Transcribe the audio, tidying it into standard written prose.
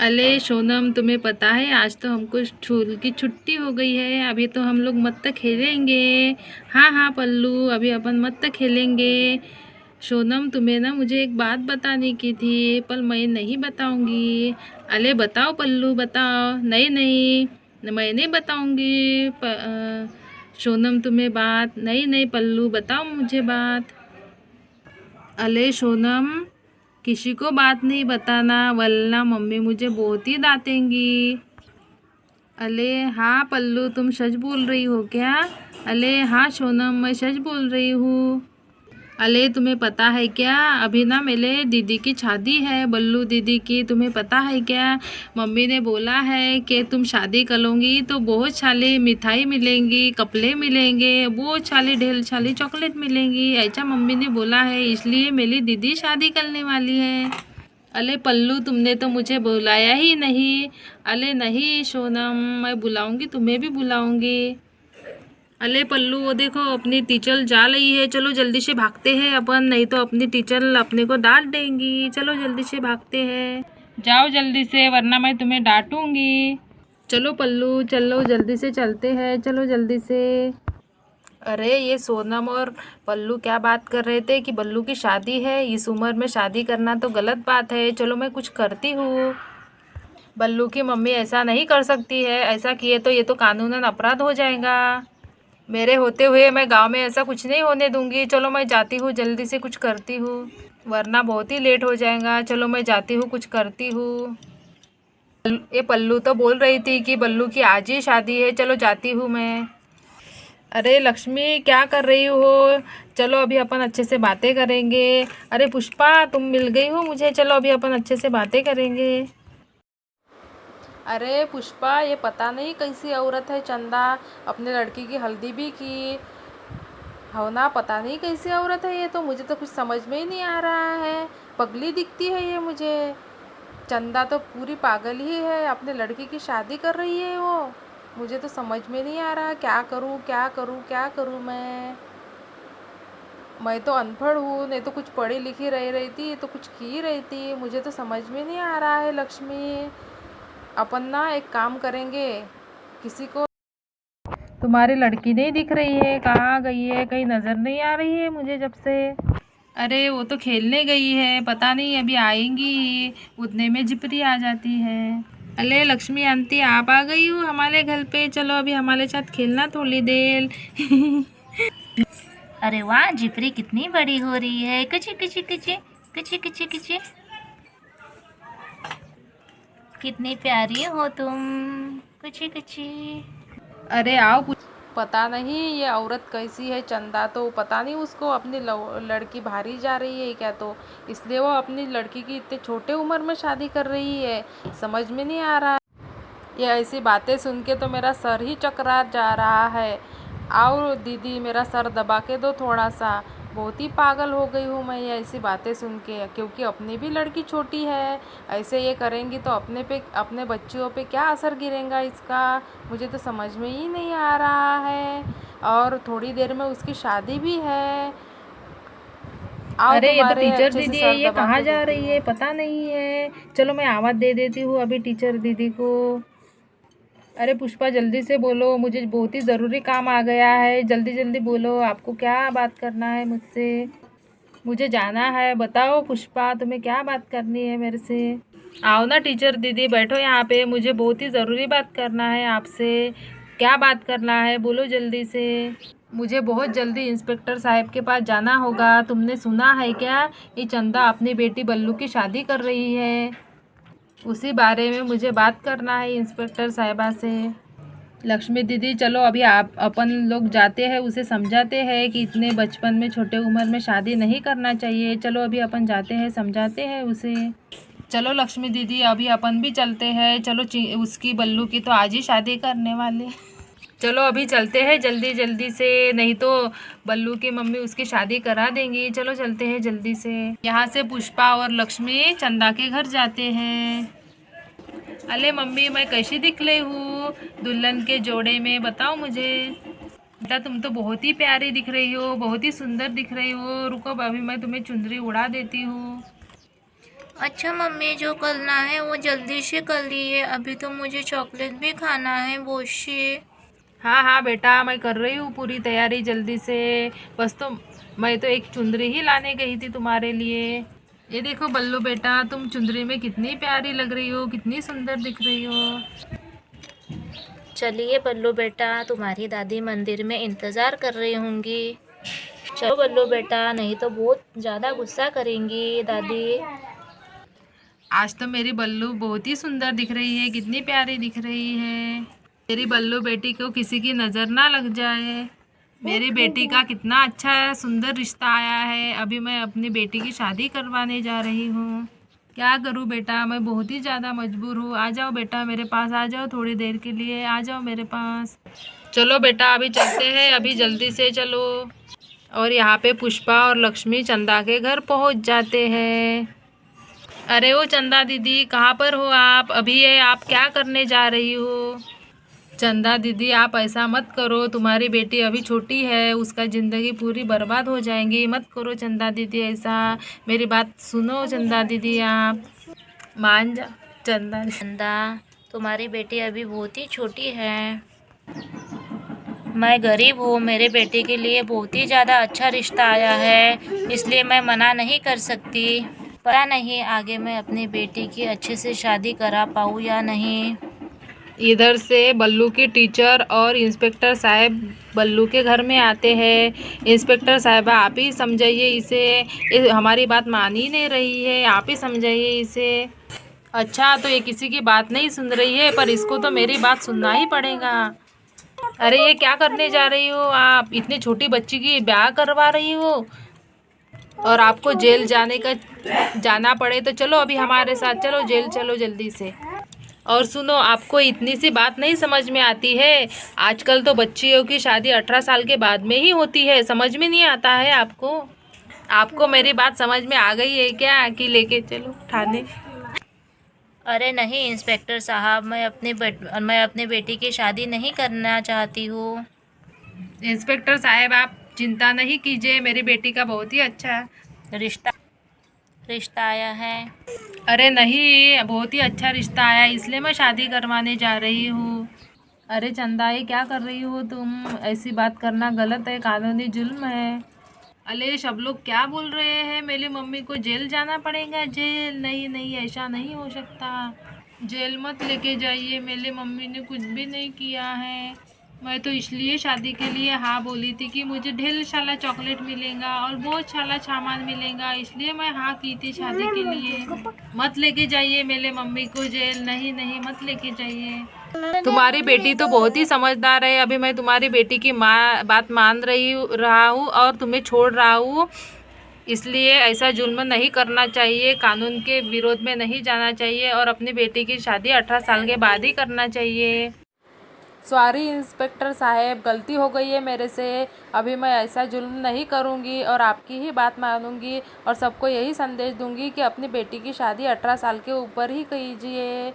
अले सोनम, तुम्हें पता है आज तो हमको स्कूल की छुट्टी हो गई है। अभी तो हम लोग मत्ता खेलेंगे। हाँ हाँ पल्लू, अभी अपन मत्ता खेलेंगे। सोनम, तुम्हें ना मुझे एक बात बताने की थी, पर मैं नहीं बताऊंगी। अले बताओ पल्लू, बताओ। नहीं नहीं, मैं नहीं बताऊंगी। सोनम तुम्हें बात। नहीं नहीं पल्लू, बताओ मुझे बात। अले सोनम, किसी को बात नहीं बताना, वरना मम्मी मुझे बहुत ही डांटेंगी। अले हाँ पल्लू, तुम सच बोल रही हो क्या? अले हाँ सोनम, मैं सच बोल रही हूँ। अले तुम्हें पता है क्या, अभी ना मेरे दीदी की शादी है, बल्लू दीदी की। तुम्हें पता है क्या, मम्मी ने बोला है कि तुम शादी करोगी तो बहुत सारी मिठाई मिलेंगी, कपड़े मिलेंगे, बहुत सारी ढेर सारी चॉकलेट मिलेंगी। ऐसा मम्मी ने बोला है, इसलिए मेरी दीदी शादी करने वाली है। अले पल्लू, तुमने तो मुझे बुलाया ही नहीं। अले नहीं सोनम, मैं बुलाऊंगी, तुम्हें भी बुलाऊंगी। अले पल्लू, वो देखो अपनी टीचर जा रही है, चलो जल्दी से भागते हैं अपन, नहीं तो अपनी टीचर अपने को डांट देंगी। चलो जल्दी से भागते हैं। जाओ जल्दी से, वरना मैं तुम्हें डांटूंगी। चलो पल्लू, चलो जल्दी से चलते हैं, चलो जल्दी से। अरे ये सोनम और पल्लू क्या बात कर रहे थे कि बल्लू की शादी है, इस उम्र में शादी करना तो गलत बात है। चलो मैं कुछ करती हूँ। बल्लू की मम्मी ऐसा नहीं कर सकती है, ऐसा किए तो ये तो कानूनन अपराध हो जाएगा। मेरे होते हुए मैं गांव में ऐसा कुछ नहीं होने दूंगी। चलो मैं जाती हूँ, जल्दी से कुछ करती हूँ, वरना बहुत ही लेट हो जाएगा। चलो मैं जाती हूँ, कुछ करती हूँ। ये पल्लू तो बोल रही थी कि बल्लू की आज ही शादी है। चलो जाती हूँ मैं। अरे लक्ष्मी, क्या कर रही हो? चलो अभी अपन अच्छे से बातें करेंगे। अरे पुष्पा, तुम मिल गई हो मुझे, चलो अभी अपन अच्छे से बातें करेंगे। अरे पुष्पा, ये पता नहीं कैसी औरत है चंदा, अपने लड़की की हल्दी भी की। हो ना, पता नहीं कैसी औरत है ये, तो मुझे तो कुछ समझ में ही नहीं आ रहा है। पगली दिखती है ये मुझे। चंदा तो पूरी पागल ही है, अपने लड़की की शादी कर रही है वो। मुझे तो समझ में नहीं आ रहा, क्या करूं क्या करूं क्या करूं मैं तो अनपढ़ हूँ, नहीं तो कुछ पढ़ी लिखी रह रही थी तो कुछ की रही थी। मुझे तो समझ में नहीं आ रहा है लक्ष्मी। अपन ना एक काम करेंगे, किसी को। तुम्हारी लड़की नहीं दिख रही है, कहाँ गई है? कहीं नज़र नहीं आ रही है मुझे जब से। अरे वो तो खेलने गई है, पता नहीं अभी आएंगी, उतने में जिपरी आ जाती है। अरे लक्ष्मी आंटी, आप आ गई हो हमारे घर पे, चलो अभी हमारे साथ खेलना थोड़ी देर। अरे वाह, जिपरी कितनी बड़ी हो रही है। किची किची किची किची किची किची, कितनी प्यारी हो तुम। किची किची। अरे आओ। पता नहीं ये औरत कैसी है चंदा, तो पता नहीं उसको अपनी लड़की भारी जा रही है क्या, तो इसलिए वो अपनी लड़की की इतने छोटे उम्र में शादी कर रही है। समझ में नहीं आ रहा। ये ऐसी बातें सुन के तो मेरा सर ही चकरा जा रहा है। आओ दीदी, मेरा सर दबा के दो थोड़ा सा। बहुत ही पागल हो गई हूँ मैं ये ऐसी बातें सुन के, क्योंकि अपनी भी लड़की छोटी है। ऐसे ये करेंगी तो अपने बच्चियों पे क्या असर गिरेगा इसका, मुझे तो समझ में ही नहीं आ रहा है। और थोड़ी देर में उसकी शादी भी है। आओ, अरे ये तो तुम्हारे टीचर अच्छे से दीदी है, सर ये दबा कहाँ के जा देती रही हूँ। है पता नहीं है। चलो मैं आवाज़ दे देती हूँ अभी टीचर दीदी को। अरे पुष्पा, जल्दी से बोलो, मुझे बहुत ही ज़रूरी काम आ गया है, जल्दी जल्दी बोलो, आपको क्या बात करना है मुझसे? मुझे जाना है, बताओ पुष्पा, तुम्हें क्या बात करनी है मेरे से? आओ ना टीचर दीदी, बैठो यहाँ पे, मुझे बहुत ही ज़रूरी बात करना है आपसे। क्या बात करना है, बोलो जल्दी से। मुझे बहुत जल्दी इंस्पेक्टर साहब के पास जाना होगा। तुमने सुना है क्या, ये चंदा अपनी बेटी बल्लू की शादी कर रही है? उसी बारे में मुझे बात करना है इंस्पेक्टर साहिबा से। लक्ष्मी दीदी, चलो अभी आप अपन लोग जाते हैं, उसे समझाते हैं कि इतने बचपन में, छोटे उम्र में शादी नहीं करना चाहिए। चलो अभी अपन जाते हैं, समझाते हैं उसे। चलो लक्ष्मी दीदी, अभी अपन भी चलते हैं। चलो उसकी बल्लू की तो आज ही शादी करने वाले। चलो अभी चलते हैं जल्दी जल्दी से, नहीं तो बल्लू की मम्मी उसकी शादी करा देंगी। चलो चलते हैं जल्दी से। यहाँ से पुष्पा और लक्ष्मी चंदा के घर जाते हैं। अरे मम्मी, मैं कैसी दिख रही हूँ दुल्हन के जोड़े में, बताओ मुझे। बेटा तुम तो बहुत ही प्यारी दिख रही हो, बहुत ही सुंदर दिख रही हो। रुको अभी मैं तुम्हें चुंदरी उड़ा देती हूँ। अच्छा मम्मी, जो करना है वो जल्दी से कर लिए, अभी तो मुझे चॉकलेट भी खाना है बहुत से। हाँ हाँ बेटा, मैं कर रही हूँ पूरी तैयारी जल्दी से। बस तो मैं तो एक चुंदरी ही लाने गई थी तुम्हारे लिए। ये देखो बल्लू बेटा, तुम चुंदरी में कितनी प्यारी लग रही हो, कितनी सुंदर दिख रही हो। चलिए बल्लू बेटा, तुम्हारी दादी मंदिर में इंतज़ार कर रही होंगी। चलो बल्लू बेटा, नहीं तो बहुत ज़्यादा गुस्सा करेंगी दादी। आज तो मेरी बल्लू बहुत ही सुंदर दिख रही है, कितनी प्यारी दिख रही है। मेरी बल्लू बेटी को किसी की नज़र ना लग जाए। मेरी बेटी का कितना अच्छा है, सुंदर रिश्ता आया है। अभी मैं अपनी बेटी की शादी करवाने जा रही हूँ। क्या करूँ बेटा, मैं बहुत ही ज़्यादा मजबूर हूँ। आ जाओ बेटा मेरे पास, आ जाओ थोड़ी देर के लिए, आ जाओ मेरे पास। चलो बेटा अभी चलते हैं, अभी जल्दी से चलो। और यहाँ पे पुष्पा और लक्ष्मी चंदा के घर पहुँच जाते हैं। अरे ओ चंदा दीदी, कहाँ पर हो आप? अभी ये आप क्या करने जा रही हो? चंदा दीदी आप ऐसा मत करो, तुम्हारी बेटी अभी छोटी है, उसका ज़िंदगी पूरी बर्बाद हो जाएंगी। मत करो चंदा दीदी ऐसा, मेरी बात सुनो चंदा दीदी, आप मान जा। चंदा चंदा, तुम्हारी बेटी अभी बहुत ही छोटी है। मैं गरीब हूँ, मेरे बेटे के लिए बहुत ही ज़्यादा अच्छा रिश्ता आया है, इसलिए मैं मना नहीं कर सकती। पता नहीं आगे मैं अपनी बेटी की अच्छे से शादी करा पाऊँ या नहीं। इधर से बल्लू की टीचर और इंस्पेक्टर साहब बल्लू के घर में आते हैं। इंस्पेक्टर साहबा आप ही समझाइए इसे, ये हमारी बात मान ही नहीं रही है, आप ही समझाइए इसे। अच्छा तो ये किसी की बात नहीं सुन रही है, पर इसको तो मेरी बात सुनना ही पड़ेगा। अरे ये क्या करने जा रही हो आप? इतनी छोटी बच्ची की ब्याह करवा रही हो और आपको जेल जाना पड़े तो चलो अभी हमारे साथ, चलो जेल चलो जल्दी से। और सुनो, आपको इतनी सी बात नहीं समझ में आती है? आजकल तो बच्चियों की शादी 18 साल के बाद में ही होती है, समझ में नहीं आता है आपको? आपको मेरी बात समझ में आ गई है क्या कि लेके चलो थाने? अरे नहीं इंस्पेक्टर साहब, मैं अपनी बेटी की शादी नहीं करना चाहती हूँ। इंस्पेक्टर साहब आप चिंता नहीं कीजिए, मेरी बेटी का बहुत ही अच्छा रिश्ता रिश्ता आया है। अरे नहीं, बहुत ही अच्छा रिश्ता आया, इसलिए मैं शादी करवाने जा रही हूँ। अरे चंदा ये क्या कर रही हो तुम? ऐसी बात करना गलत है, कानूनी जुल्म है। अरे सब लोग क्या बोल रहे हैं? मेरी मम्मी को जेल जाना पड़ेगा? जेल नहीं नहीं, ऐसा नहीं हो सकता। जेल मत लेके जाइए, मेरी मम्मी ने कुछ भी नहीं किया है। मैं तो इसलिए शादी के लिए हाँ बोली थी कि मुझे ढेर सारा चॉकलेट मिलेगा और बहुत सारा सामान मिलेगा, इसलिए मैं हाँ की थी शादी के लिए। मत लेके जाइए मेरे मम्मी को जेल, नहीं नहीं मत लेके जाइए। तुम्हारी बेटी तो बहुत ही समझदार है, अभी मैं तुम्हारी बेटी की बात मान रहा हूँ और तुम्हें छोड़ रहा हूँ। इसलिए ऐसा जुल्म नहीं करना चाहिए, कानून के विरोध में नहीं जाना चाहिए और अपनी बेटी की शादी 18 साल के बाद ही करना चाहिए। सॉरी इंस्पेक्टर साहब, गलती हो गई है मेरे से। अभी मैं ऐसा जुल्म नहीं करूंगी और आपकी ही बात मानूंगी और सबको यही संदेश दूंगी कि अपनी बेटी की शादी 18 साल के ऊपर ही कीजिए।